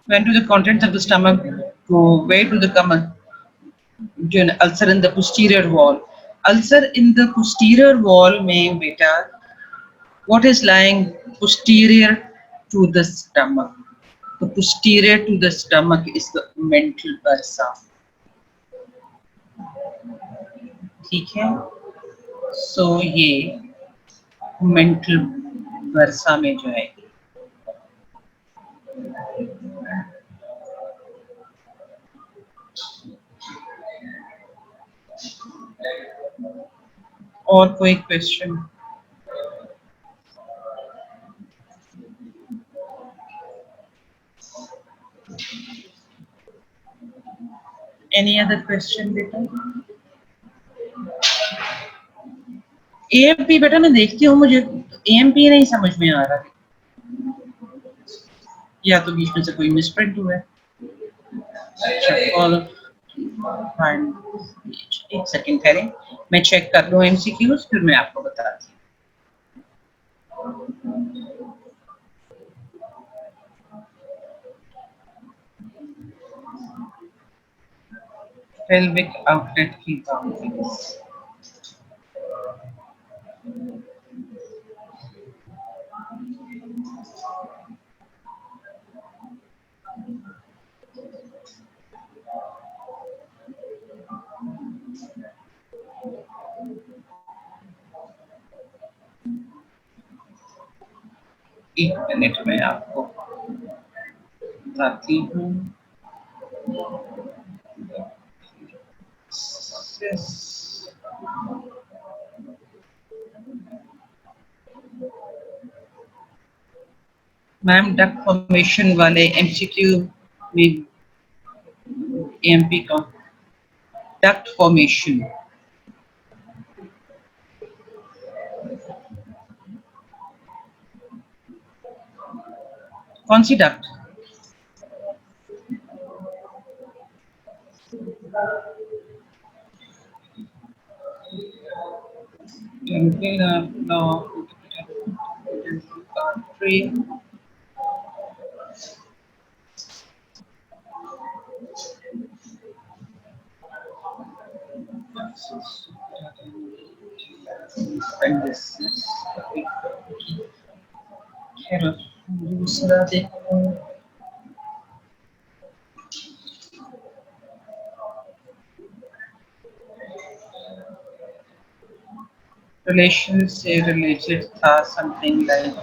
When do the contents of the stomach go? Where do they come? जो है ना, ulcer in the posterior wall. Ulcer in the posterior wall में बेटा, what is lying posterior to the stomach? The posterior to the stomach is the mental bursa. ठीक है? So ये mental bursa में जो है, और कोई क्वेश्चन? Any other question बेटा? AMP बेटा मैं देखती हूँ, मुझे AMP नहीं समझ में आ रहा, या तो बीच में से कोई मिसप्रिंट हुआ है। एक सेकंड करें, मैं चेक कर लूँ MCQs, फिर मैं आपको बताती हूँ। pelvic outlet की boundaries. एक मिनट में आपको बताती हूँ। मैम डक्ट फॉर्मेशन वाले MCQ में AMP का डक्ट फॉर्मेशन, कौन सी डक्ट? दूसरा देखो, रिलेशन से रिलेटेड था, something like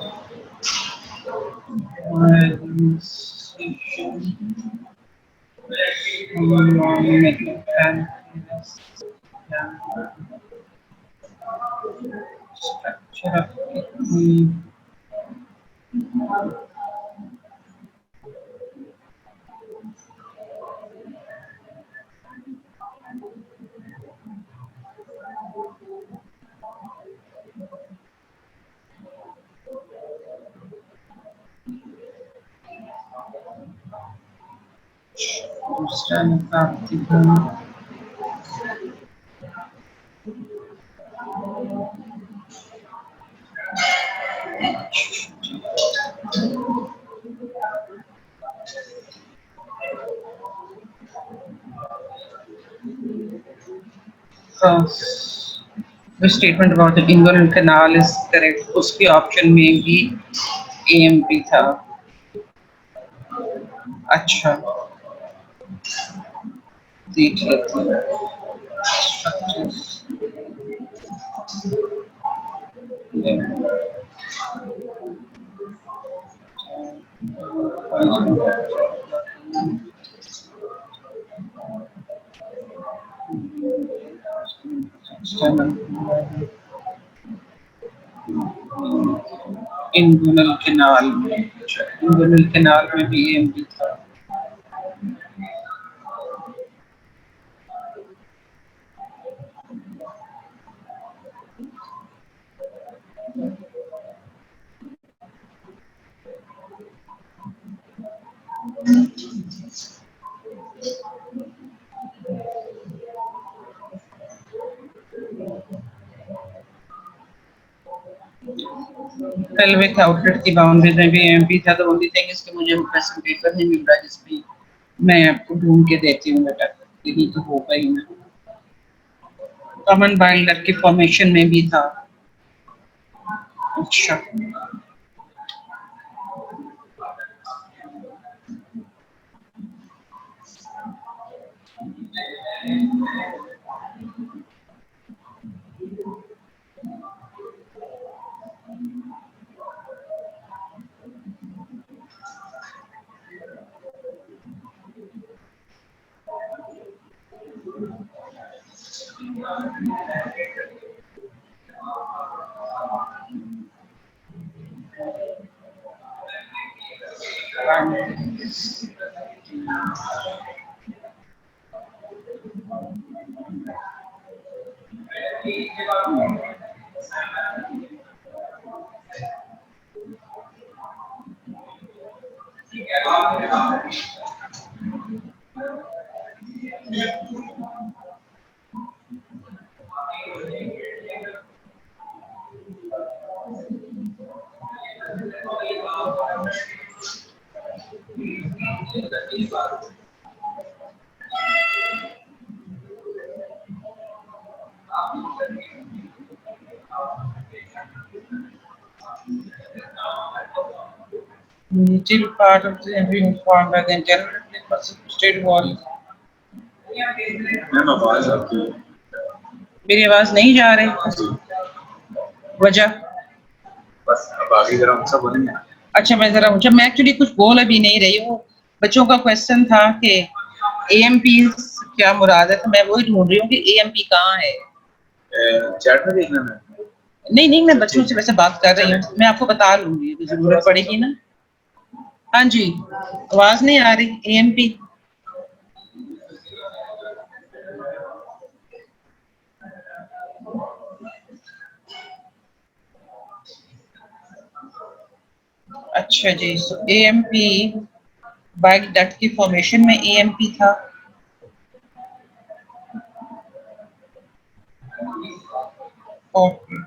structure of kidney. दूसरा निकालती हूँ, the statement about the inguinal canal is correct, उसके ऑप्शन में भी AMP था। अच्छा, देख लेते हैं structures. इंगुइनल कैनाल में, इंगुइनल कैनाल में भी AMP था। पेल्विक आउटलेट की बाउंड्रीज में भी एएमपी था, तो ओनली थिंग इसके मुझे क्वेश्चन पेपर नहीं मिल रहा जिसमें मैं आपको ढूंढ के देती हूँ बेटा, यही तो होगा ही ना। कॉमन बाइल डक्ट की फॉर्मेशन में भी था। अच्छा, middle part of the embryo formed by the internal state wall. Ma'am आवाज आपकी, मेरी आवाज नहीं जा रही, वजह? बस अब आगे जरा ऊंचा बोलेंगे ना। अच्छा, मैं जरा ऊंचा, मैं एक्चुअली कुछ बोल अभी नहीं रही हूँ। बच्चों का क्वेश्चन था कि एएमपी क्या मुराद है, तो मैं वही ढूंढ रही हूँ कि एएमपी कहाँ है। चैट में देखना है। नहीं नहीं, मैं बच्चों से वैसे बात कर रही हूँ, मैं आपको बता लूंगी, जरूरत पड़ेगी ना। हाँ जी, आवाज नहीं आ रही। एएमपी अच्छा जी, एएमपी बाइल डक्ट की फॉर्मेशन में एएमपी था। ओके,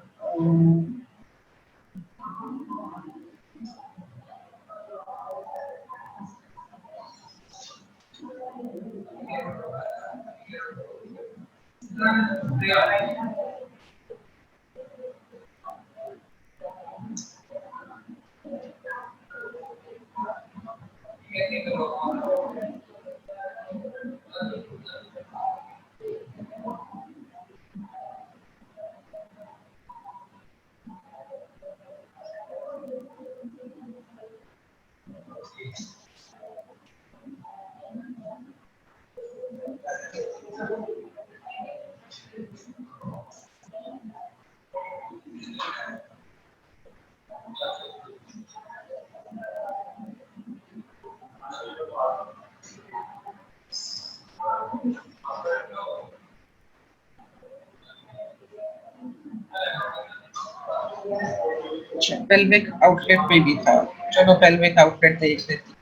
अच्छा, पेल्विक आउटलेट में भी था। चलो पेल्विक आउटलेट देख लेते हैं।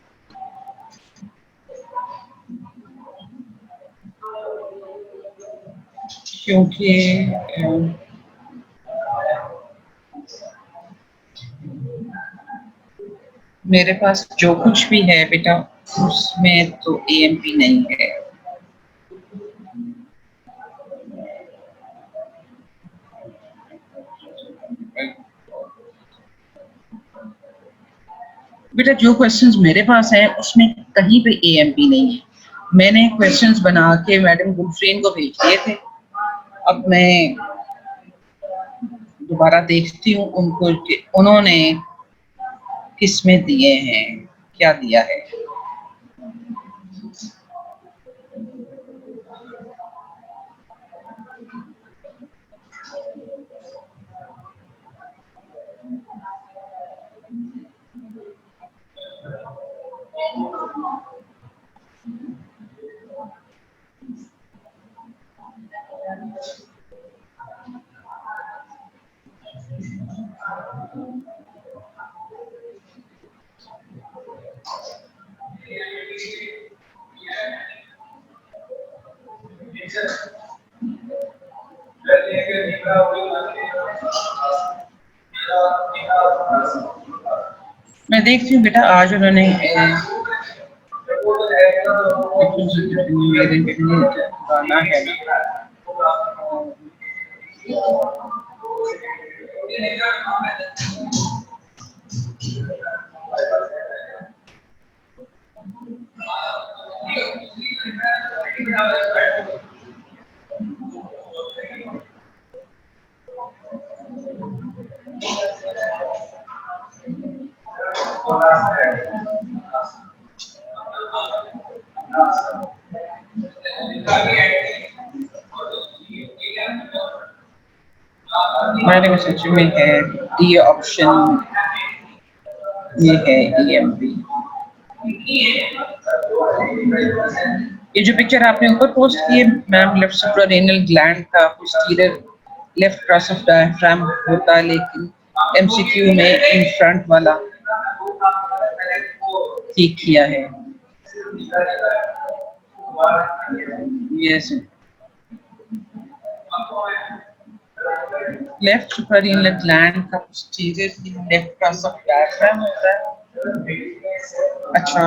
क्योंकि मेरे पास जो कुछ भी है बेटा, उसमें तो एएमपी नहीं है। बेटा जो क्वेश्चंस मेरे पास हैं उसमें कहीं पे एएमपी नहीं है। मैंने क्वेश्चंस बना के मैडम गुलफ्रेन को भेज दिए थे। अब मैं दोबारा देखती हूँ उनको कि उन्होंने किसमें दिए हैं, क्या दिया है। मैं देखती हूँ बेटा आज उन्होंने मेरे लिए गाना है ना मेरे सच में है डी ऑप्शन ये है EMP। ये जो पिक्चर आपने ऊपर पोस्ट की है मैम लेफ्ट सुप्रारेनल ग्लैंड का posterior left cross of diaphragm होता है, लेकिन MCQ में इन फ्रंट वाला ठीक किया है। यस लेफ्ट सुप्रारेनल ग्लैंड का posterior left cross of diaphragm होता है। अच्छा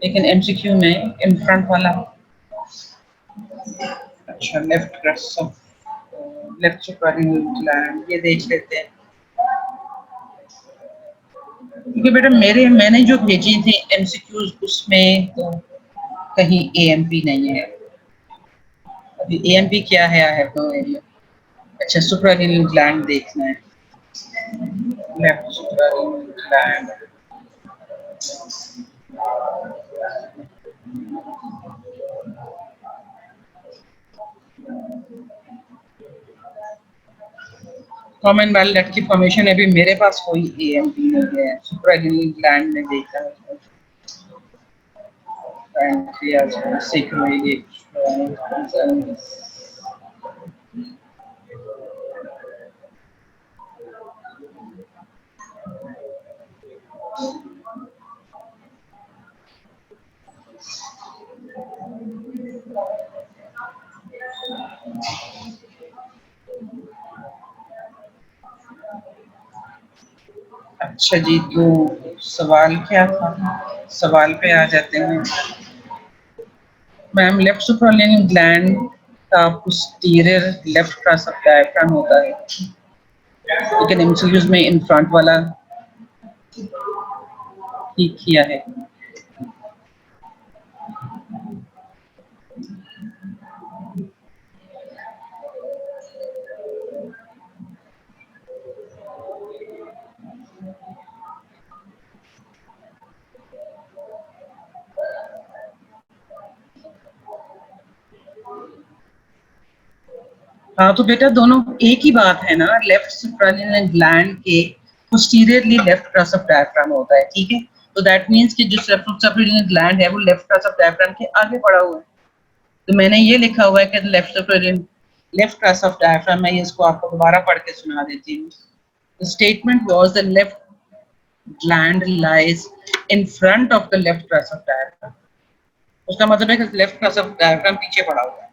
लेकिन MCQ में इन फ्रंट वाला अच्छा left cross of left suprarenal gland ये देख लेते हैं क्योंकि बेटा मैंने जो भेजी थी MCQs उसमें तो कहीं AMP नहीं है। अभी AMP क्या है आई हैव नो आइडिया। अच्छा सुप्रारेनल ग्लैंड देखना है left suprarenal gland common ballot की फॉर्मेशन अभी मेरे पास कोई AMP नहीं है। सुप्रारेनल ग्लैंड में देखा है पैंक्रियाज सिक्रोइड अच्छा जी तो सवाल क्या था सवाल पे आ जाते हैं मैम लेफ्ट सुप्रारेनल ग्लैंड का posterior left cross of diaphragm होता है लेकिन MCQs में इन फ्रंट वाला ठीक किया है। हाँ तो बेटा दोनों एक ही बात है ना लेफ्ट सुप्रारेनल ग्लैंड के posteriorly left cross of diaphragm होता है ठीक है तो दैट मींस कि जो सुप्रारेनल ग्लैंड है वो लेफ्ट क्रॉस ऑफ डायफ्राम के आगे पड़ा हुआ है तो मैंने ये लिखा हुआ है कि left suprarenal left cross of diaphragm मैं इसको आपको दोबारा पढ़ के सुना देती हूँ the statement was the left gland lies in front of the left cross of diaphragm उसका मतलब है कि लेफ्ट क्रॉस ऑफ डायफ्राम पीछे पड़ा हुआ है।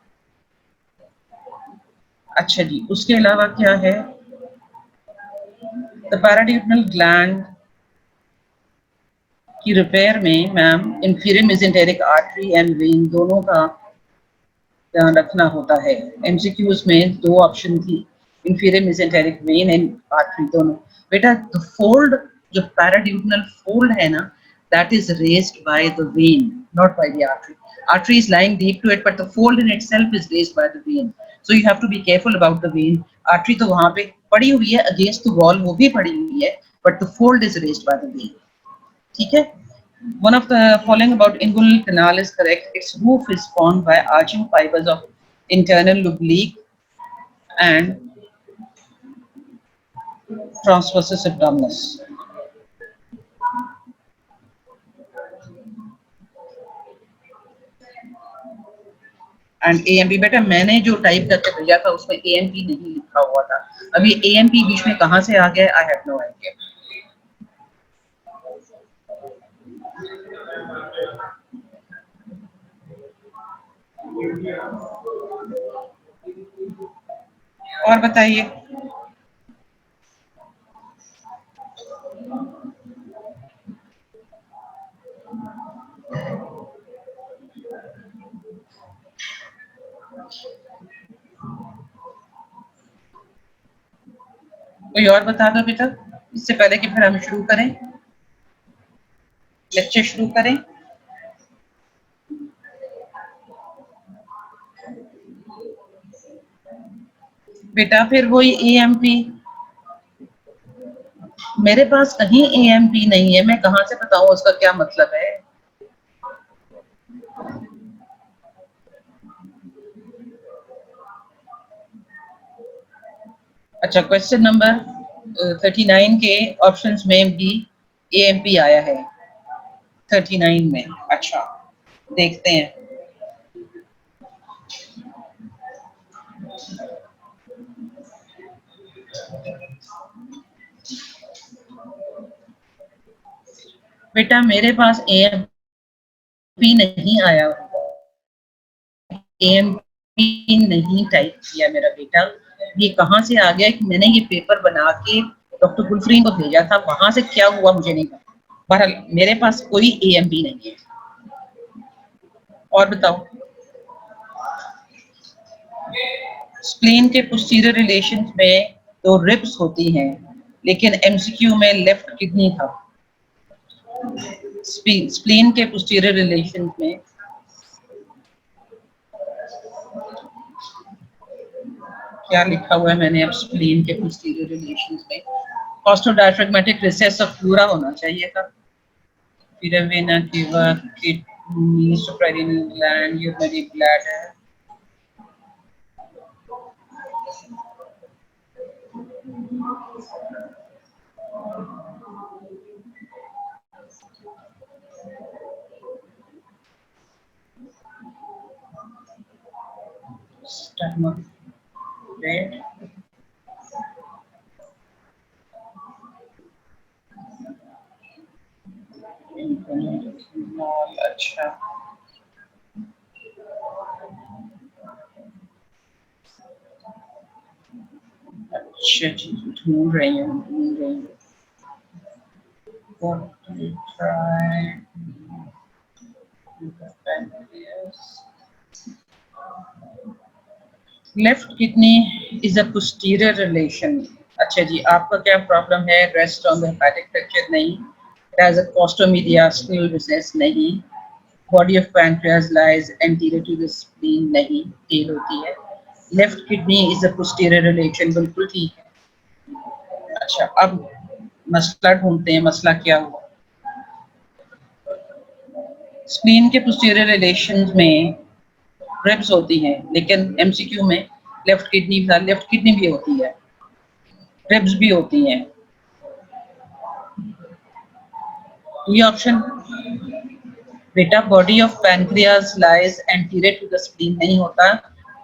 अच्छा जी उसके अलावा क्या है द पैराड्यूटनल ग्लैंड की रिपेयर में ma'am inferior mesenteric artery and when दोनों का ध्यान रखना होता है। MCQs में दो ऑप्शन थी inferior mesenteric when and artery दोनों बेटा द फोल्ड जो पैराड्यूटनल फोल्ड है ना that is raised by the when not by the artery artery is lying deep to it but the fold in itself is raised by the vein so you have to be careful about the vein artery तो वहां पे पड़ी हुई है against the wall वो भी पड़ी हुई है but the fold is raised by the vein ठीक है one of the following about inguinal canal is correct its roof is formed by arching fibers of internal oblique and transversus abdominis and AMP बेटा मैंने जो type करके भेजा था उसमें AMP नहीं लिखा हुआ था अभी AMP बीच में कहां से आ गया आई हैव नो आइडिया और बताइए कोई और बता दो बेटा, इससे पहले कि फिर हम शुरू करें, लेक्चर शुरू करें। बेटा फिर वही AMP, मेरे पास कहीं AMP नहीं है, मैं कहाँ से बताऊं उसका क्या मतलब है। अच्छा, क्वेश्चन नंबर 39 के ऑप्शंस में भी AMP आया है 39 में। अच्छा, देखते हैं। बेटा मेरे पास AMP नहीं आया, AMP नहीं टाइप किया मेरा बेटा। ये कहाँ से आ गया कि मैंने ये पेपर बना के डॉक्टर गुलफरीन को भेजा था, वहां से क्या हुआ मुझे नहीं पता। बहरहाल मेरे पास कोई AMP नहीं है। और बताओ, स्प्लीन के पोस्टीरियर रिलेशंस में तो रिब्स होती हैं, लेकिन MCQ में लेफ्ट किडनी था। स्प्लीन के पोस्टीरियर रिलेशंस में क्या लिखा हुआ है मैंने, अब स्प्लीन के पोस्टीरियर रिलेशंस में ऑस्टोडायफ्रेगमेटिक रिसेस ऑफ प्लूरा होना चाहिए था। पिरावेना केवा, kidney, suprarenal gland, urinary bladder. Stomach, पेट, इंटरनल। अच्छा, अच्छा जी, ढूंढ रही हूँ ढूंढ रही हूँ। What do you try? Pancreas. Left kidney is a posterior relation. अच्छा जी, आपका क्या प्रॉब्लम है? Rest on the hepatic fracture नहीं, it has a costomediastinal recess नहीं, body of pancreas lies anterior to the spleen नहीं, टेल होती है। Left kidney is a posterior relation, बिल्कुल ठीक है। अच्छा, अब मसला ढूंढते हैं, मसला क्या हुआ। स्प्लीन के posterior relations में रिब्स होती हैं, लेकिन MCQ में लेफ्ट किडनी भी होती है, रिब्स भी होती हैं। ये ऑप्शन बेटा, body of pancreas lies anterior to the spleen नहीं होता,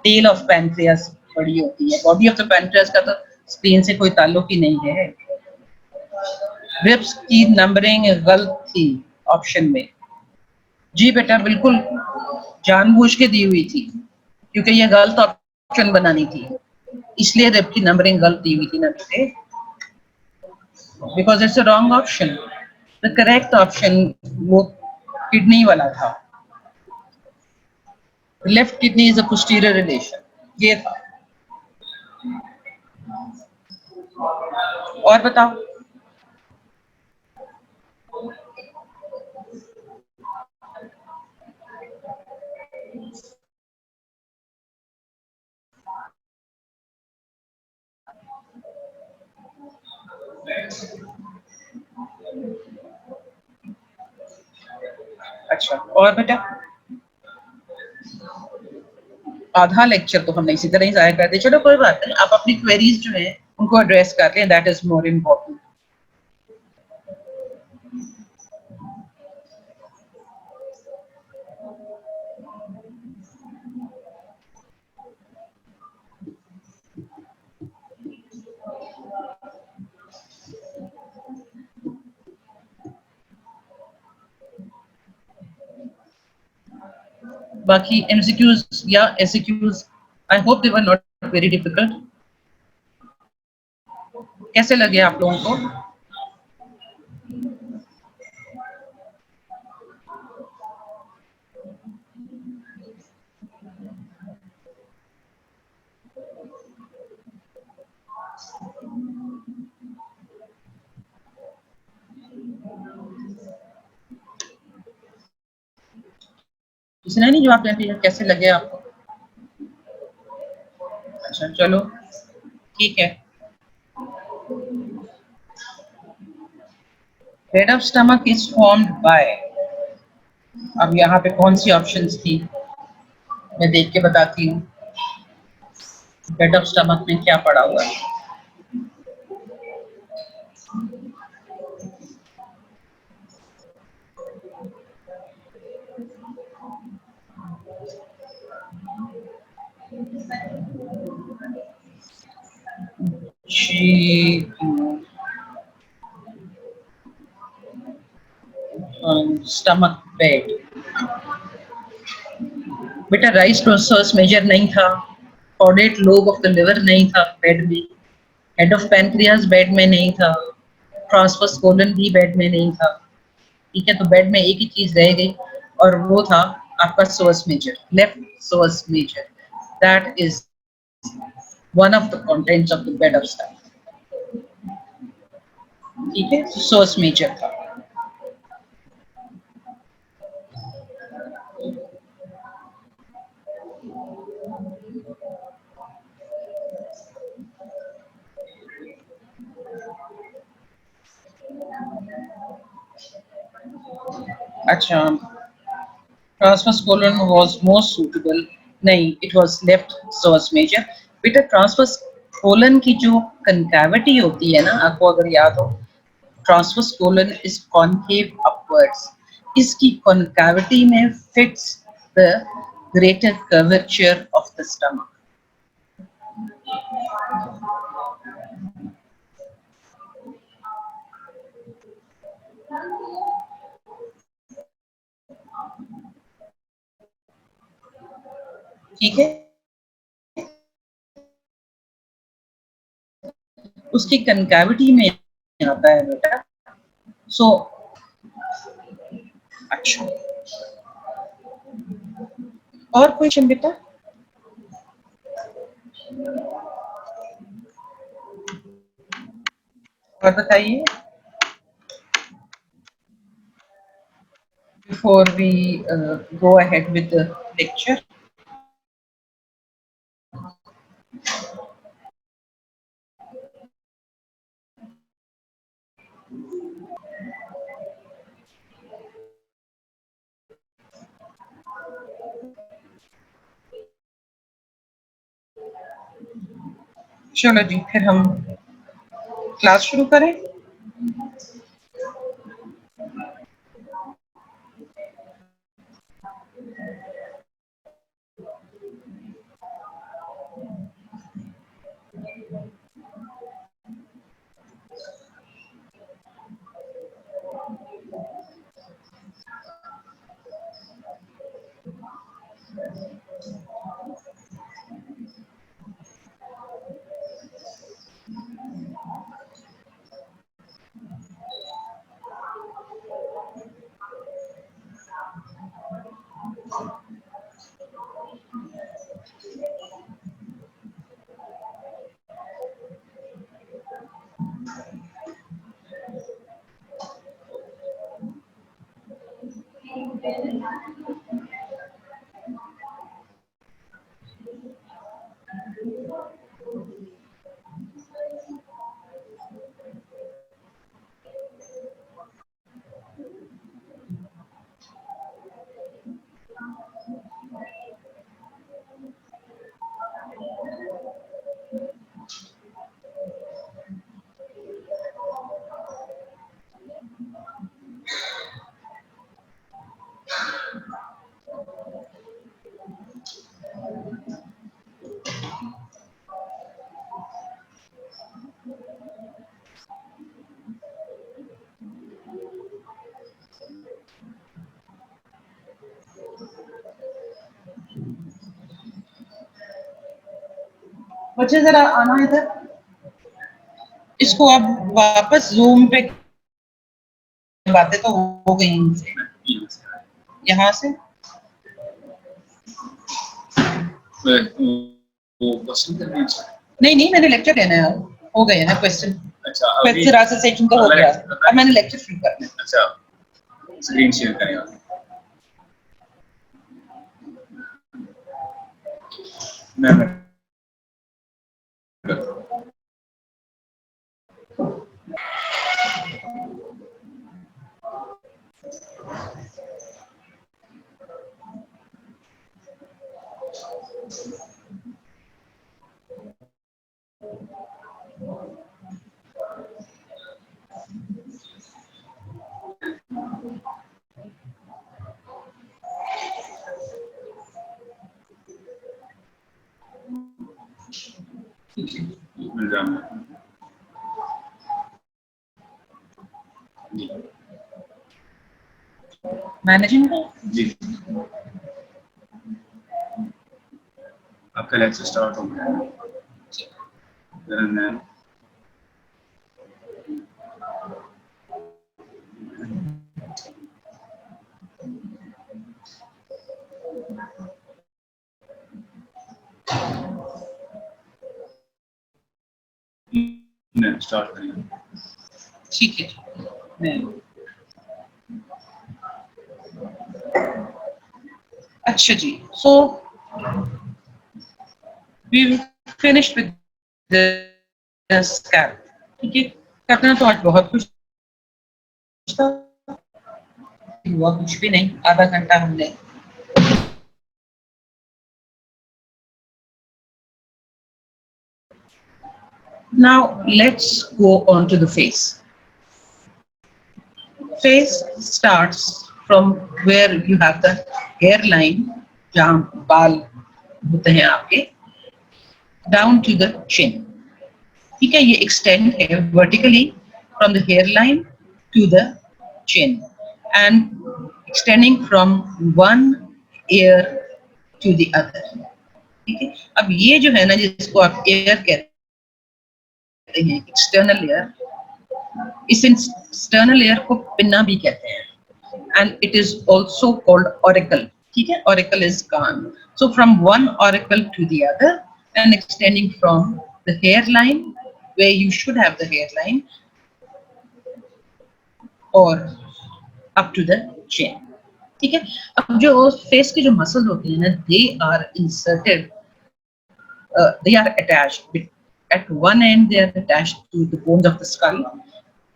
टेल ऑफ पैनक्रियाज बड़ी होती है। बॉडी ऑफ द पैनक्रियाज का तो स्प्लीन से कोई ताल्लुक ही नहीं है। रिब्स की नंबरिंग गलत थी ऑप्शन में। जी बेटा, बिल्कुल जानबूझ के दी हुई थी, क्योंकि ये गलत ऑप्शन बनानी थी, इसलिए रिब की नंबरिंग गलत दी हुई थी ना बेटे, because it's a wrong option. The correct option वो किडनी वाला था। Left kidney is a posterior relation, ये था। और बताओ। अच्छा, और बेटा आधा लेक्चर तो हमने इसी तरह ही जाया कर दिया। चलो कोई बात नहीं, आप अपनी क्वेरीज जो है उनको एड्रेस कर लें, दैट इज मोर इम्पोर्टेंट। बाकी MCQs या SCQs, I hope they were not very difficult. कैसे लगे आप लोगों को? इसने नहीं जवाब दिया, कैसे लगे आपको? अच्छा चलो ठीक है। Head of stomach is formed by, अब यहाँ पे कौन सी ऑप्शंस थी मैं देख के बताती हूँ। हेड ऑफ स्टमक में क्या पड़ा हुआ है? जी स्टमक बेड, बेटा राइस प्रोसेस मेजर नहीं था, chordate lobe of the liver नहीं था बेड में, हेड ऑफ पैनक्रियास बेड में नहीं था, ट्रांसवर्स कोलन भी बेड में नहीं था। ठीक है, तो बेड में एक ही चीज रह गई और वो था आपका source major, left source major, that is one of the contents of the bed of stomach. ठीक है, सोर्स मेजर था। अच्छा, transverse colon was most suitable, नहीं, it was left source major. बेटा ट्रांसवर्स कोलन की जो कनकैविटी होती है ना, आपको अगर याद हो, transverse colon is concave upwards, इसकी कॉनकैविटी में fits the greater curvature of the stomach. ठीक है, उसकी कनकैविटी में आता है बेटा। सो अच्छा, और क्वेश्चन बेटा? और बताइए before we go ahead with the lecture. चलो जी, फिर हम क्लास शुरू करें। बच्चे जरा आना इधर, इसको अब वापस जूम पे, बातें तो हो गई इनसे, यहाँ से नहीं नहीं, मैंने लेक्चर देना है, हो गए ना क्वेश्चन। अच्छा, फिर आज से सेक्शन तो हो गया, अब मैंने लेक्चर शुरू करना है। अच्छा, स्क्रीन शेयर करें। मैं मिल जाऊंगा जी मैनेजिंग जी आपका लेक्चर स्टार्ट हो गया है मैं स्टार्ट करेंगे ठीक है मैं अच्छा जी so we finished with the scalp ठीक है करना तो आज बहुत कुछ था हुआ कुछ भी नहीं आधा घंटा हमने now let's go on to the face face starts from where you have the hairline जहाँ बाल होते हैं आपके down to the chin ठीक है ये extend है vertically from the hairline to the chin and extending from one ear to the other ठीक है अब ये जो है ना जिसको आप ear कहते हैं external ear इस external ear को पिन्ना भी कहते हैं and it is also called auricle ठीक है auricle is can't so from one auricle to the other and extending from the hairline where you should have the hairline or up to the chin ठीक है अब जो face के जो muscles होते हैं ना they are inserted they are attached at one end they are attached to the bones of the skull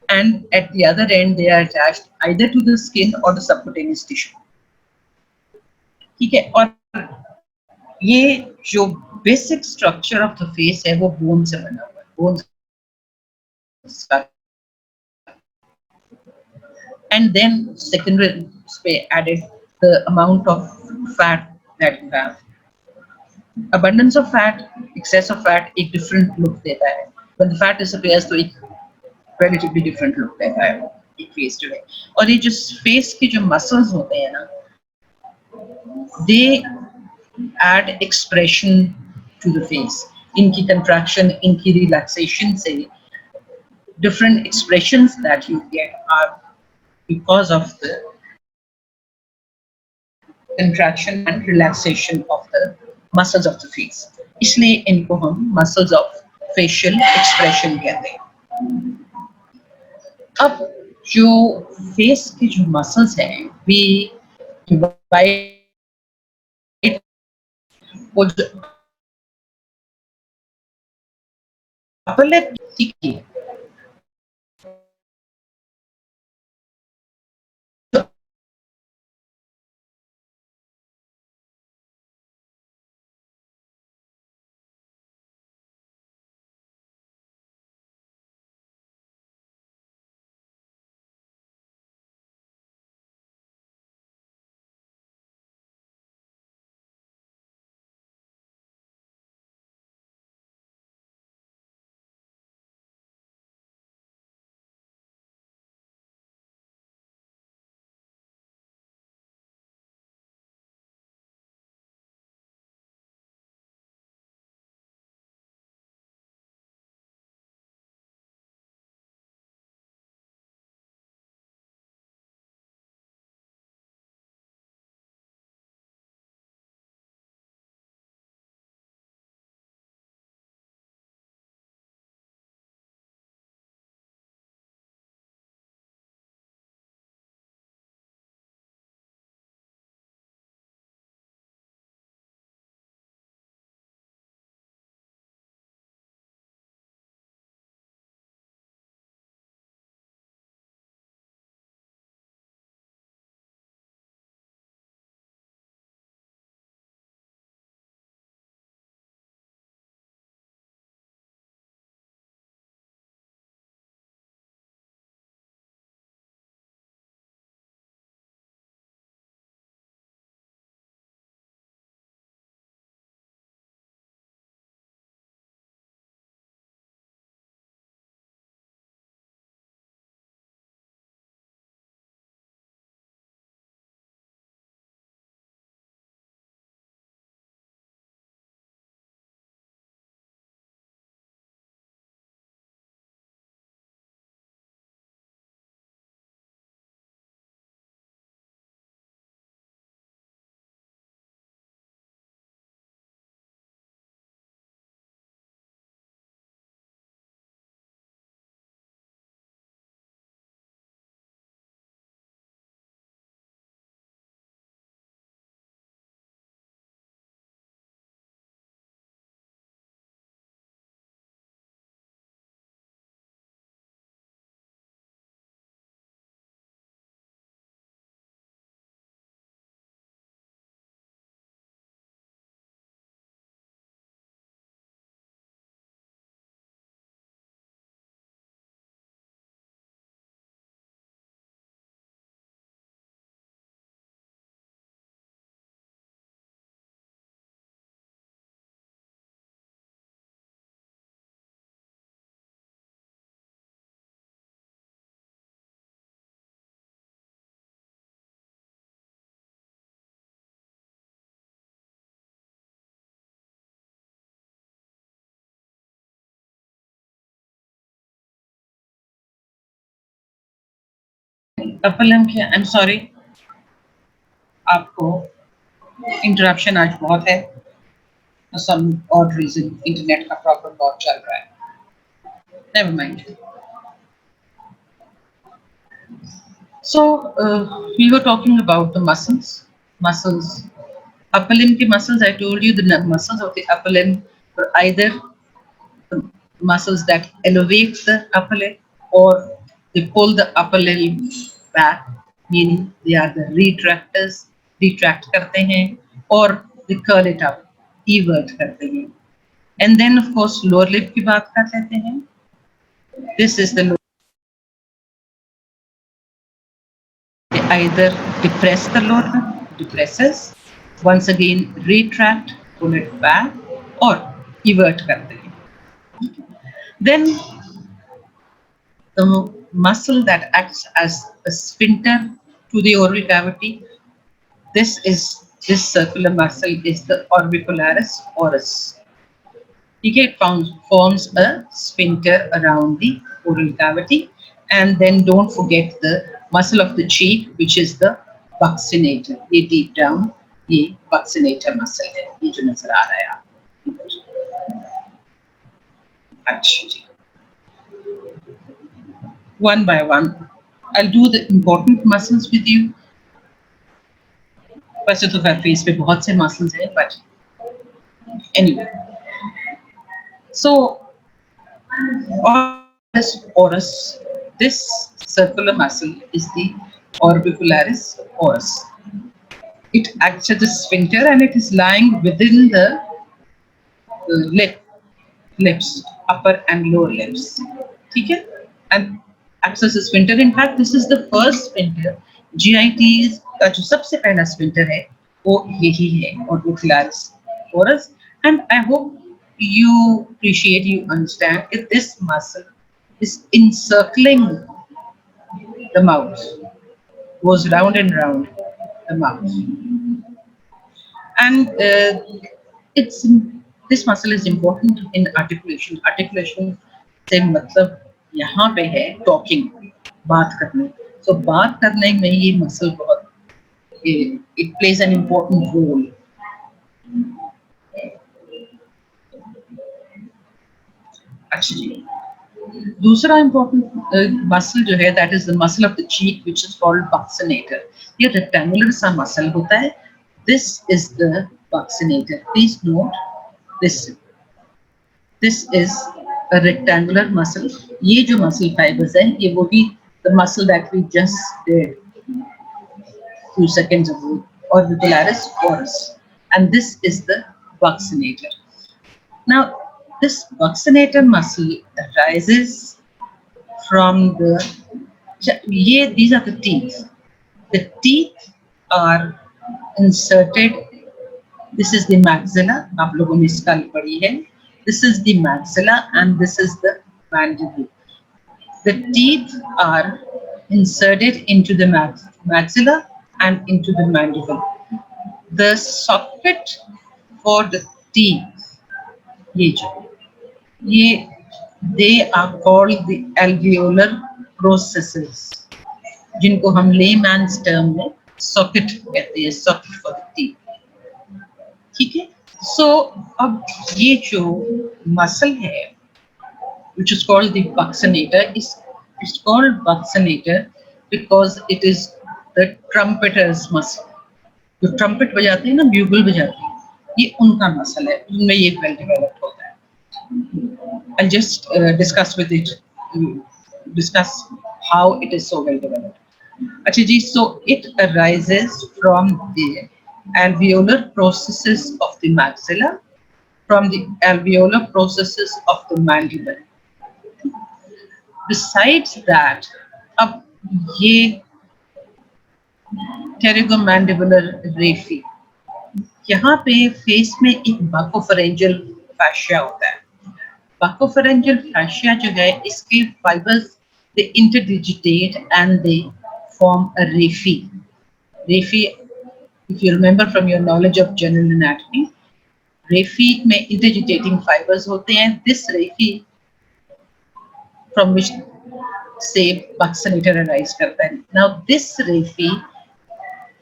and at the other end they are attached either to the skin or the subcutaneous tissue ठीक है और ये जो basic structure of the face है वो bone से बना हुआ है बोन and then secondary पे added the amount of fat that you have abundance of fat excess of fat एक different look देता है when the fat disappears तो एक relatively different look देता है एक फेस जो है और ये जो फेस के जो मसल्स होते हैं ना they add expression to the face इनकी contraction इनकी relaxation से different expressions that you get are because of the contraction and relaxation of the muscles of the face. इसलिए इनको हम muscles of facial expression कहते हैं. अब जो face के जो muscles हैं, we divide वो जो upper lip ठीक है upper limb के, I'm sorry, आपको इंटरप्शन आज बहुत है, for some odd reason internet का प्रॉब्लम बहुत चल रहा है. Never mind. So we were talking about the muscles. Muscles. Upper limb के muscles. I told you the muscles of the upper limb are either the muscles that elevate the upper leg or they pull the upper leg back, meaning they are the retractors, retract करते हैं, or they curl it up, evert करते हैं. And then of course lower lip की बात कर लेते हैं. This is the lower. They either depress the lower lip, depresses, once again retract, pull it back, or evert करते हैं. Then the muscle that acts as a sphincter to the oral cavity, this circular muscle is the orbicularis oris. Okay, it forms a sphincter around the oral cavity. And then don't forget the muscle of the cheek, which is the buccinator. ये deep down, ये buccinator muscle है, ये जो नजर आ रहा है आपको. अच्छा जी. One by one, I'll do the important muscles with you. वैसे तो फेस पे बहुत से muscles हैं, but anyway. So, orbicularis, this circular muscle is the orbicularis oris. It acts as a sphincter and it is lying within the lips, upper and lower lips. ठीक है? And acts as a sphincter. In fact, this is the first sphincter. GIT का जो सबसे पहला sphincter है, वो यही है, orbicularis oris. And I hope you appreciate, you understand if this muscle is encircling the mouth, goes round and round the mouth. And this muscle is important in articulation. Articulation से मतलब यहाँ पे है talking, बात करने. So बात करने में ये muscle बहुत, it plays an important role. अच्छा जी. दूसरा important muscle जो है, that is the muscle of the cheek, which is called buccinator. ये rectangular सा muscle होता है. This is the buccinator. Please note this. This is a rectangular muscle. ये जो muscle fibers हैं, ये वो भी the muscle that we just did few seconds ago, orbicularis oris, and this is the buccinator. Now, this buccinator muscle arises from the. These are the teeth. The teeth are inserted. This is the maxilla. आप लोगों ने skull पढ़ी है. This is the maxilla and this is the mandible. The teeth are inserted into the maxilla and into the mandible. The socket for the teeth, they are called the alveolar processes, जिनको हम layman's term में socket कहते हैं, socket for the teeth. ठीक है? So अब ये जो muscle है, which is called the buccinator, it's called buccinator because it is the trumpeter's muscle. जो trumpet बजाते हैं ना, bugle बजाते हैं, ये उनका muscle है, उनमें ये well developed होता है. I'll just discuss how it is so well developed. अच्छा जी, so it arises from the alveolar processes of the maxilla, from the alveolar processes of the mandible. Besides that, अब ये pterygomandibular raphe, यहाँ पे face में एक buccopharyngeal fascia होता है. Buccopharyngeal fascia जो है, इसके fibers they interdigitate and they form a raphe. Raphe, if you remember from your knowledge of general anatomy, raphe में interdigitating fibers होते हैं. This raphe, from which से buccinator arise करता है. Now this raphe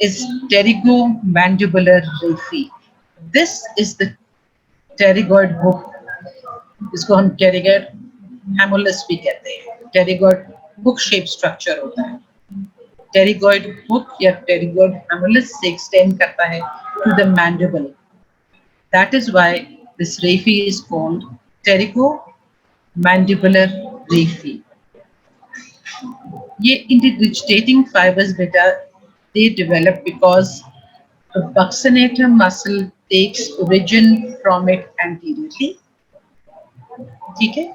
is pterygomandibular raphe. This is the pterygoid hook, जिसको हम pterygoid hamulus भी कहते हैं. Pterygoid hook shape structure होता है. Pterygoid hook या pterygoid hamulus से extend करता है to the mandible. That is why this raphe is called pterygomandibular raphe. ये interdigitating fibers बेटा they develop because the buccinator muscle takes origin from it anteriorly. ठीक है?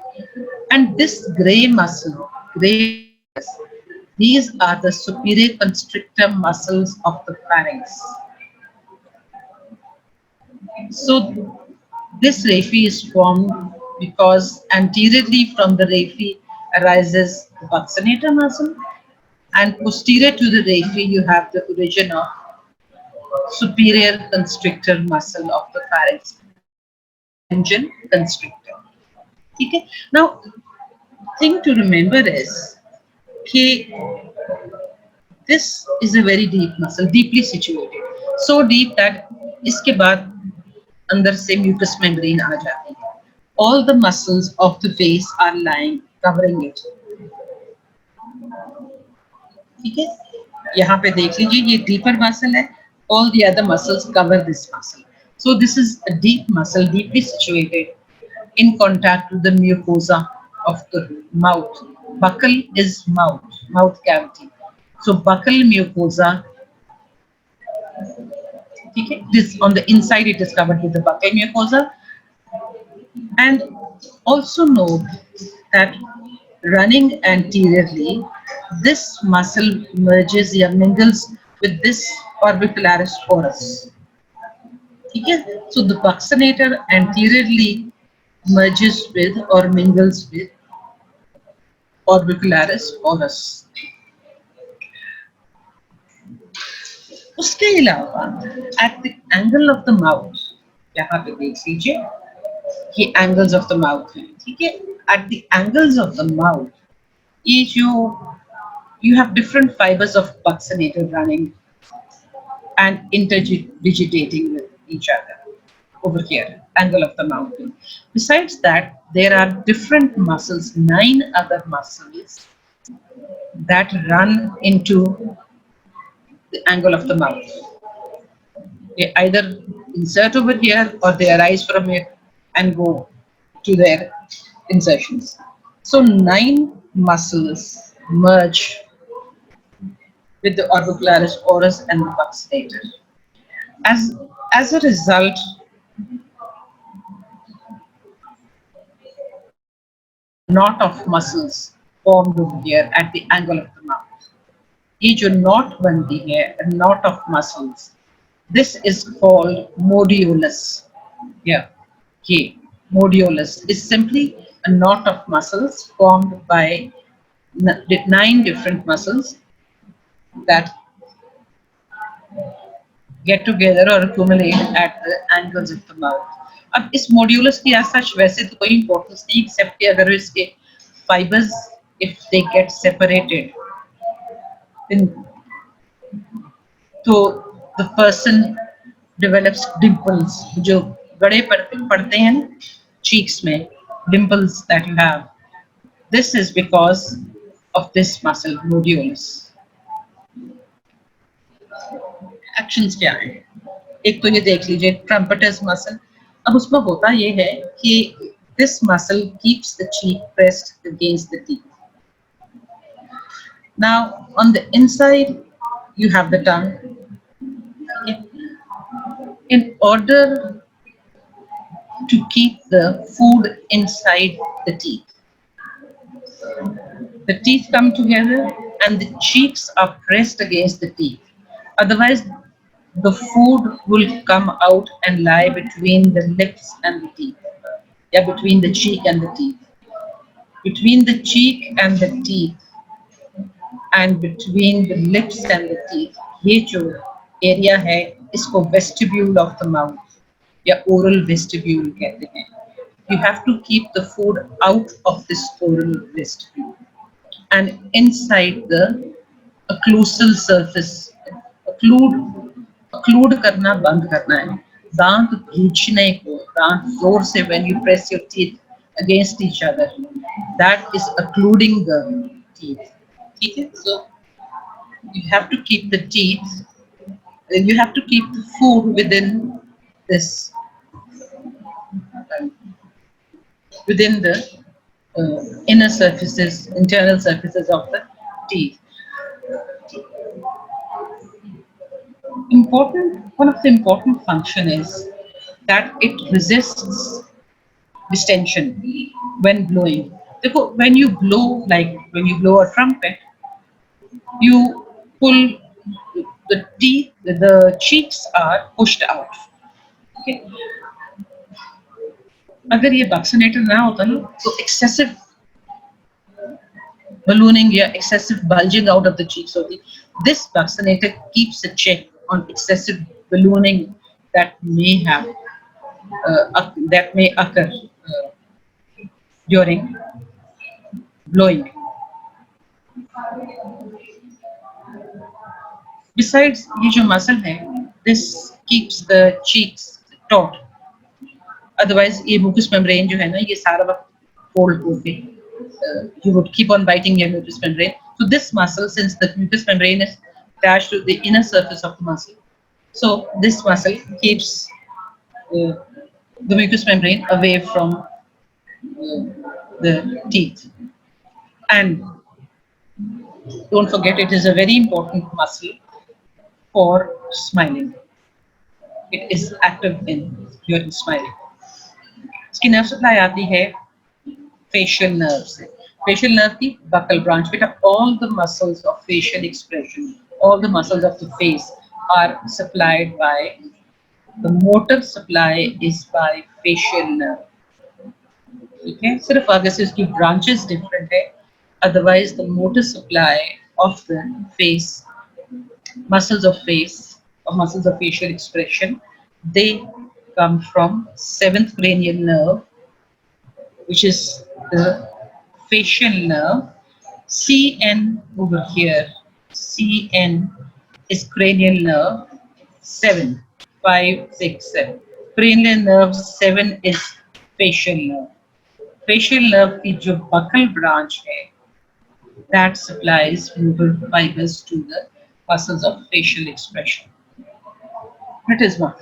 And this gray muscle, these are the superior constrictor muscles of the pharynx. So this raphe is formed because anteriorly from the raphe arises the buccinator muscle, and posterior to the raphe you have the origin of superior constrictor muscle of the pharynx, pharyngeal constrictor. Okay. Now, thing to remember is that this is a very deep muscle, deeply situated, so deep that इसके बाद अंदर से mucous membrane आ जाती है. All the muscles of the face are lying, covering it. ठीक है? यहाँ पे देख लीजिए ये deeper muscle है. All the other muscles cover this muscle. So this is a deep muscle, deeply situated in contact with the mucosa of the mouth. Buccal is mouth cavity. So buccal mucosa, okay, this on the inside it is covered with the buccal mucosa. And also note that running anteriorly, this muscle merges or mingles with this orbicularis oris. Okay? So the buccinator anteriorly merges with or mingles with orbicularis oris. उसके अलावा at the angle of the mouth, यहाँ पे देख लीजिए ये angles of the mouth हैं, ठीक है? At the angles of the mouth, ये जो you have different fibers of buccinator running and interdigitating with each other over here, angle of the mouth. Besides that, there are different muscles, 9 other muscles that run into the angle of the mouth. They either insert over here or they arise from it and go to their insertions. So 9 muscles merge with the orbicularis oris and the buccinator. As a result, knot of muscles formed over here at the angle of the mouth. ये जो knot बनती है, a knot of muscles, this is called modiolus. Yeah, okay. Modiolus is simply a knot of muscles formed by 9 different muscles that get together or accumulate at the angles of the mouth. अब इस modulus की as such वैसे तो कोई importance नहीं, except कि अगर इसके fibers if they get separated, then तो the person develops dimples, जो गड़े पड़ते हैं cheeks में, dimples that you have. This is because of this muscle modiolus. Actions क्या है? एक तो ये देख लीजिए trumpetus muscle. अब उसमें होता ये है कि this muscle keeps the cheek pressed against the teeth. Now on the inside you have the tongue. Okay. In order to keep the food inside the teeth come together and the cheeks are pressed against the teeth. Otherwise, the food will come out and lie between the lips and the teeth. Yeah, between the cheek and the teeth. Between the cheek and the teeth and between the lips and the teeth, ये जो area है इसको vestibule of the mouth या oral vestibule कहते हैं. You have to keep the food out of this oral vestibule. and inside the occlusal surface. occlude occlude करना बंद करना है, दांत खींचने को, दांत जोर से when you press your teeth against each other, that is occluding the teeth. ठीक है? So you have to keep the teeth, you have to keep the food within this, within the inner surfaces, internal surfaces of the teeth. One of the important function is that it resists distension when blowing. देखो, when you blow, like when you blow a trumpet, you pull the teeth, the cheeks are pushed out. Okay? अगर ये vaccinator ना होता ना, तो excessive ballooning या excessive bulging out of the cheeks होती. This vaccinator keeps a check on excessive ballooning that may have that may occur during blowing. Besides, ये जो muscle है, this keeps the cheeks taut. Otherwise, ये mucous membrane जो है ना, ये सारा वक्त fold होके, you would keep on biting your mucous membrane. So this muscle, since the mucous membrane is attached to the inner surface of the muscle, so this muscle keeps the mucous membrane away from the teeth. And don't forget, it is a very important muscle for smiling. It is active in during smiling. इसकी nerve supply आती है facial nerve से. Facial nerve की buccal branch. बेटा, all the muscles of facial expression, all the muscles of the face are supplied by, the motor supply is by facial nerve. ठीक है? सिर्फ आगे से उसकी branches different है. Otherwise, the motor supply of the face, muscles of face, or muscles of facial expression, they come from 7th cranial nerve, which is the facial nerve. CN over here, CN is cranial nerve 7, 5, 6, 7. Cranial nerve 7 is facial nerve. Facial nerve की जो buccal branch है, that supplies motor fibers to the muscles of facial expression. Rhytisma.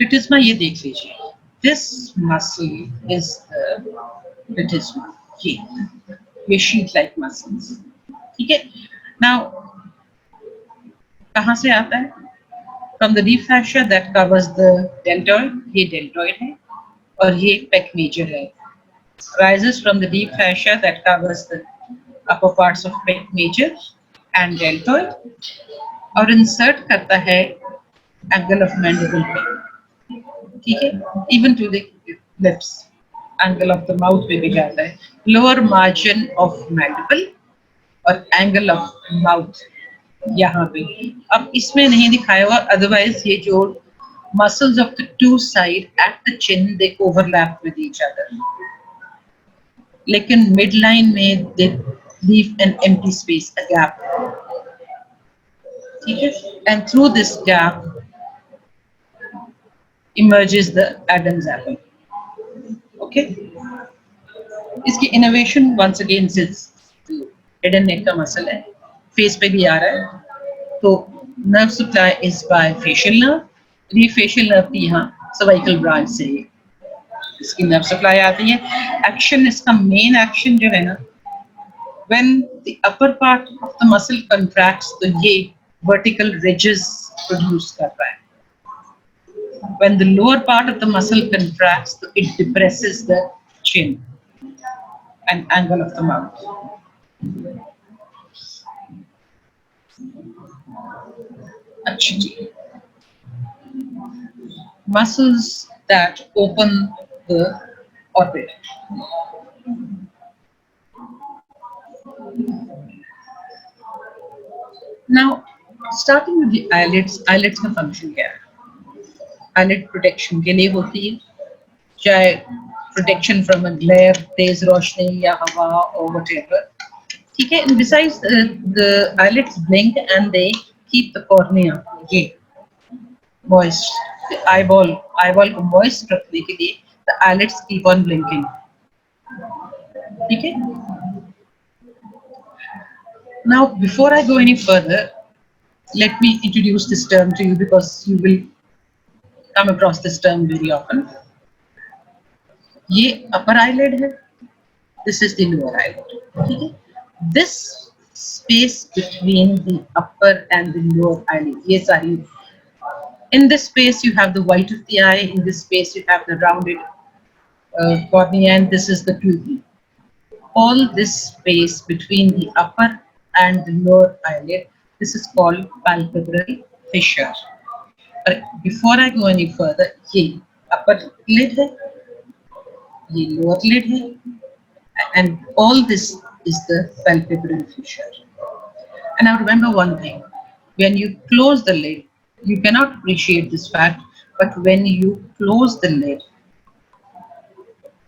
Rhytisma ये देख लीजिए. This muscle is the rhytisma. ये sheet-like muscles. ठीक है? Now, कहाँ से आता है? From the deep fascia that covers the deltoid. ये deltoid है और ये pec major है. Rises from the deep fascia that covers the upper parts of pec major and deltoid और insert करता है angle of mandible पे. ठीक है? Even to the lips, angle of the mouth पे भी जाता है. Lower margin of mandible और angle of mouth यहाँ पे. अब इसमें नहीं दिखाया हुआ, otherwise ये जो muscles of the two side at the chin, they overlap with each other. लेकिन midline में they leave an empty space, a gap. ठीक है? And through this gap emerges the Adam's apple. Okay? इसकी innervation once again is head and neck का muscle है, face पे भी आ रहा है. तो nerve supply is by facial nerve. ये facial nerve की यहाँ cervical branch से इसकी nerve supply आती है. Action, इसका main action जो है ना, when the upper part of the muscle contracts, तो ये vertical ridges produce कर रहा है. When the lower part of the muscle contracts, it depresses the chin and angle of the mouth. अच्छा जी. Muscles that open the orbit. Now, starting with the eyelids, eyelids का function क्या है? eyelid protection के लिए होती है, चाहे protection from a glare, तेज रोशनी या हवा or whatever. ठीक है. And besides, the eyelids blink and they keep the cornea ये moist. The eyeball को moist रखने के लिए the eyelids keep on blinking. ठीक है. Now, before I go any further, let me introduce this term to you because you will come across this term very often. ये upper eyelid है. This is the lower eyelid. ठीक है. This space between the upper and the lower eyelid, ये सारी, in this space you have the white of the eye, in this space you have the rounded cornea, and this is the pupil. All this space between the upper and the lower eyelid, this is called palpebral fissure. But before I go any further, ये upper lid है, ये lower lid है, and all this is the palpebral fissure. And now remember one thing, when you close the lid, you cannot appreciate this fact, but when you close the lid,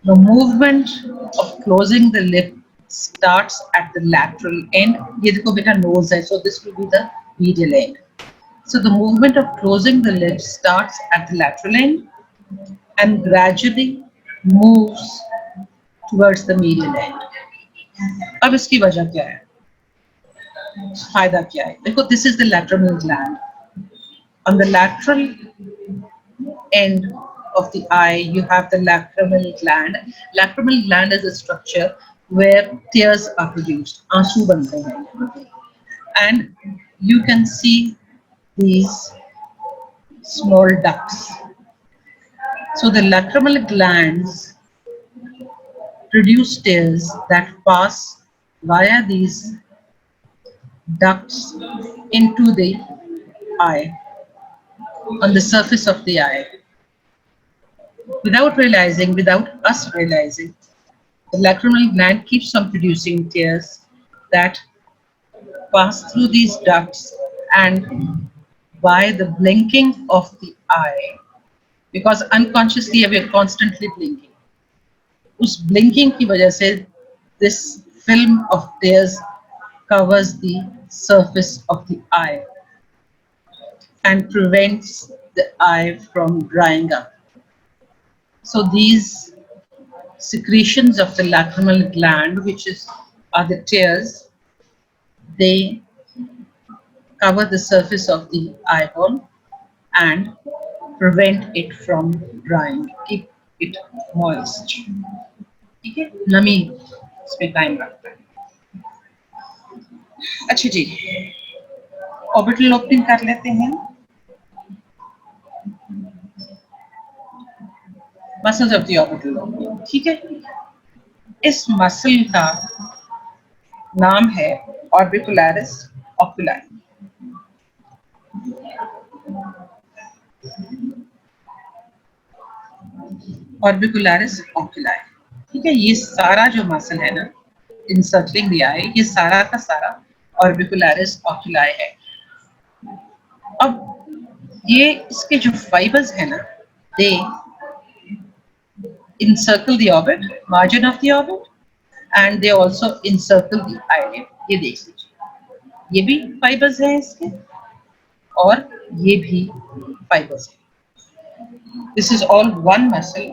the movement of closing the lid starts at the lateral end. ये देखो बेटा nose है, so this will be the medial end. So the movement of closing the lid starts at the lateral end and gradually moves towards the medial end. अब इसकी वजह क्या है? फायदा क्या है? देखो, this is the lacrimal gland. On the lateral end of the eye, you have the lacrimal gland. Lacrimal gland is a structure where tears are produced. आंसू बनते हैं. And you can see these small ducts. So the lacrimal glands produce tears that pass via these ducts into the eye, on the surface of the eye. Without us realizing, the lacrimal gland keeps on producing tears that pass through these ducts, and by the blinking of the eye, because unconsciously we are constantly blinking, उस blinking की वजह से this film of tears covers the surface of the eye and prevents the eye from drying up. So these secretions of the lacrimal gland, which are the tears, they cover the surface of the eyeball and prevent it from drying, keep it moist. ठीक है, नमी इसमें कायम रखता है. अच्छा जी, orbital opening कर लेते हैं. Muscles of the orbital opening. ठीक है, इस मसल का नाम है ऑर्बिकुलरिस ऑक्यूलाई. Orbicularis oculi. ठीक है, ये सारा जो मसल है ना, इनसर्कलिंग द आई, ये सारा का सारा ऑर्बिकुलरिस ऑक्यूलाई है. अब ये इसके जो फाइबर्स है ना, दे encircle the orbit, margin of the orbit, and they also encircle the eyelid. ये देख लीजिए, ये भी फाइबर्स हैं इसके और ये भी फाइबर्स हैं. This is all one muscle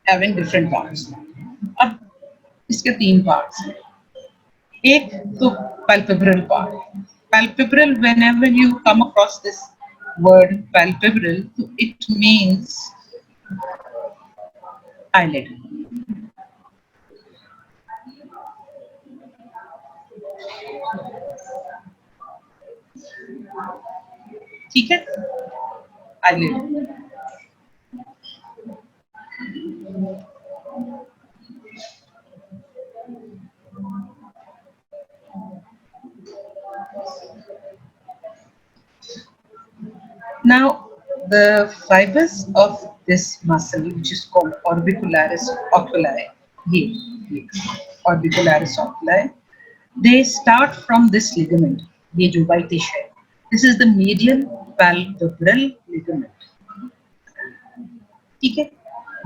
having different parts. अब इसके तीन parts हैं. एक तो palpebral part. Palpebral, whenever you come across this word palpebral, it means eyelid. ठीक है, eyelid. Now, the fibers of this muscle, which is called orbicularis oculi, orbicularis oculi, they start from this ligament, ये जो whitish है. This is the medial palpebral ligament. ठीक है,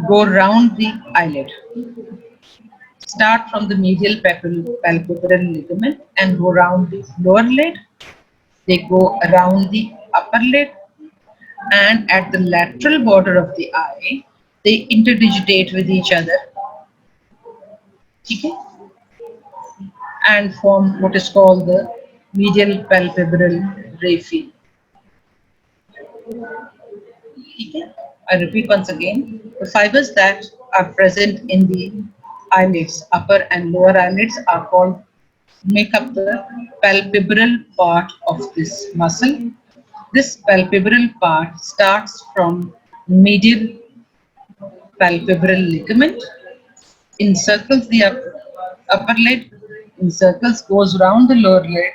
go round the eyelid. Start from the medial palpebral ligament and go round the lower lid. They go around the upper lid, and at the lateral border of the eye, they interdigitate with each other, okay, and form what is called the medial palpebral raphe. Okay? I repeat once again, the fibers that are present in the eyelids, upper and lower eyelids, are called make up the palpebral part of this muscle. This palpebral part starts from medial palpebral ligament, encircles the upper lid, encircles, goes round the lower lid,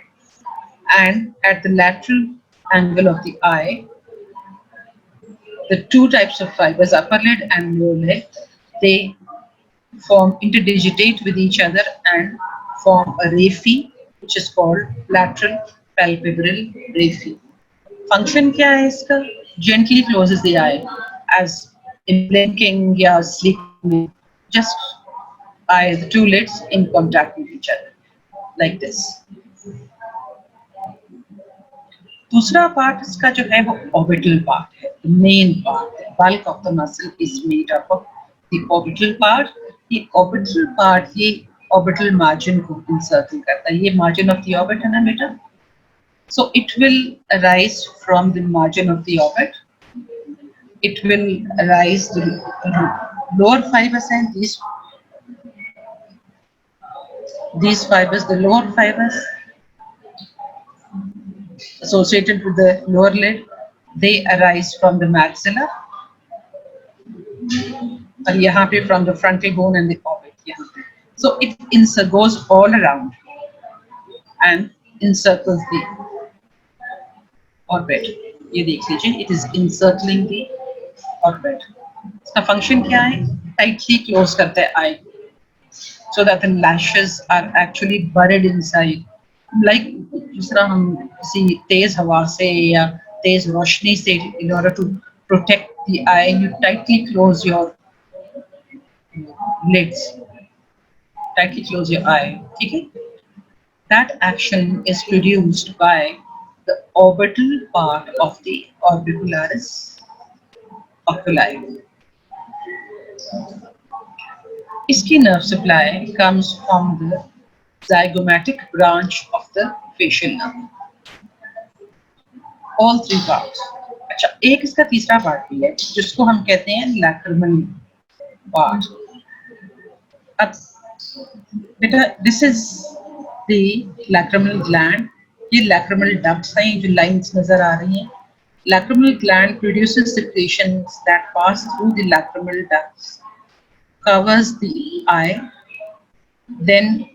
and at the lateral angle of the eye, the two types of fibers, upper lid and lower lid, they form interdigitate with each other and form a raphe, which is called lateral palpebral raphe. Function क्या है इसका? Gently closes the eye, as in blinking या sleeping में, just eye, the two lids in contact with each other, like this. दूसरा part इसका जो है वो orbital part है, the main part है. Bulk of the muscle is made up of the orbital part. ये orbital part ये orbital margin को encircle करता है. ये margin of the orbit है ना बेटा? So it will arise from the margin of the orbit. It will arise the lower fibers and these fibers, the lower fibers associated with the lower lid, they arise from the maxilla, और यहाँ पे from the frontal bone and the orbit. यहाँ पे. So it goes all around and encircles the orbit. ये देख लीजिए, it is encircling the orbit. इसका function क्या है? Tightly close करता है eye, so that the lashes are actually buried inside. Like जिस तरह हम किसी तेज हवा से या तेज रोशनी से, in order to protect the eye, you tightly close your lids, tightly close your eye. Okay? That action is produced by the orbital part of the orbicularis oculi. इसकी nerve supply comes from the zygomatic branch of the facial nerve. All three parts. अच्छा, एक इसका तीसरा part भी है जिसको हम कहते हैं lacrimal part. अब बेटा, this is the lacrimal gland. ये lacrimal ducts हैं, जो lines नजर आ रही हैं. Lacrimal gland produces secretions that pass through the lacrimal ducts, covers the eye. Then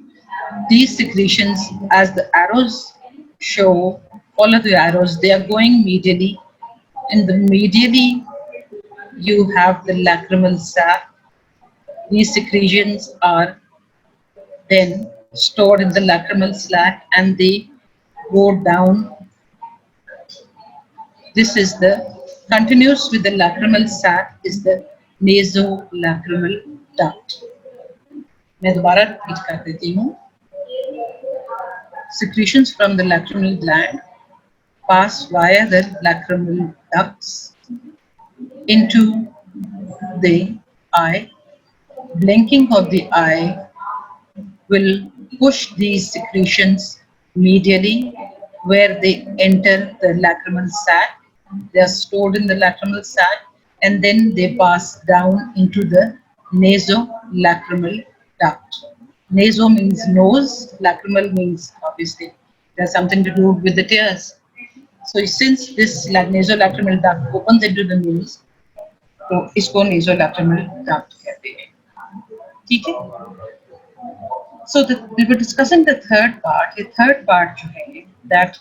these secretions, as the arrows show, follow the arrows, they are going medially. In the medially, you have the lacrimal sac. These secretions are then stored in the lacrimal sac and they go down. This is the continuous with the lacrimal sac is the nasolacrimal duct. मैं दोबारा repeat कर देती हूँ. Secretions from the lacrimal gland pass via the lacrimal ducts into the eye. Blinking of the eye will push these secretions medially, where they enter the lacrimal sac. They are stored in the lacrimal sac and then they pass down into the nasolacrimal duct. Naso means nose, lacrimal means obviously it has something to do with the tears. So since this nasolacrimal duct opens into the nose, तो इसको nasolacrimal duct कहते हैं. ठीक है? So we were discussing the third part. The third part जो है that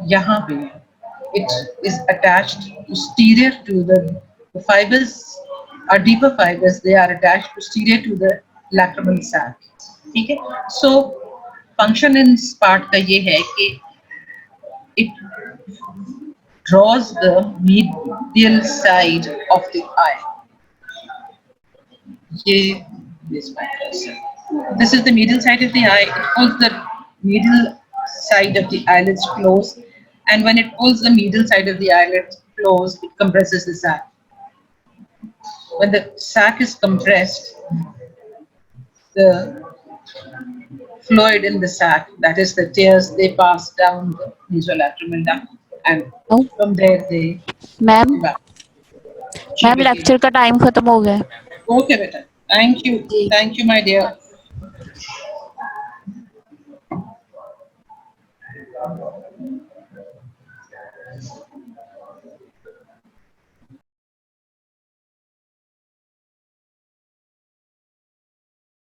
यहाँ पे it is attached posterior to the fibers are deeper fibers. They are attached posterior to the lacrimal sac. ठीक है? So function in इस part का ये है कि it draws the medial side of the eye. This is the medial side of the eye. It pulls the medial side of the eyelids close, and when it pulls the medial side of the eyelids close, it compresses the sac. When the sac is compressed, the fluid in the sac, that is the tears, they pass down the nasolacrimal duct, and oh, from there they ma'am back. Ma'am lecture का time खत्म हो गया है Okay, beta. Thank you. Ji Thank you, my dear.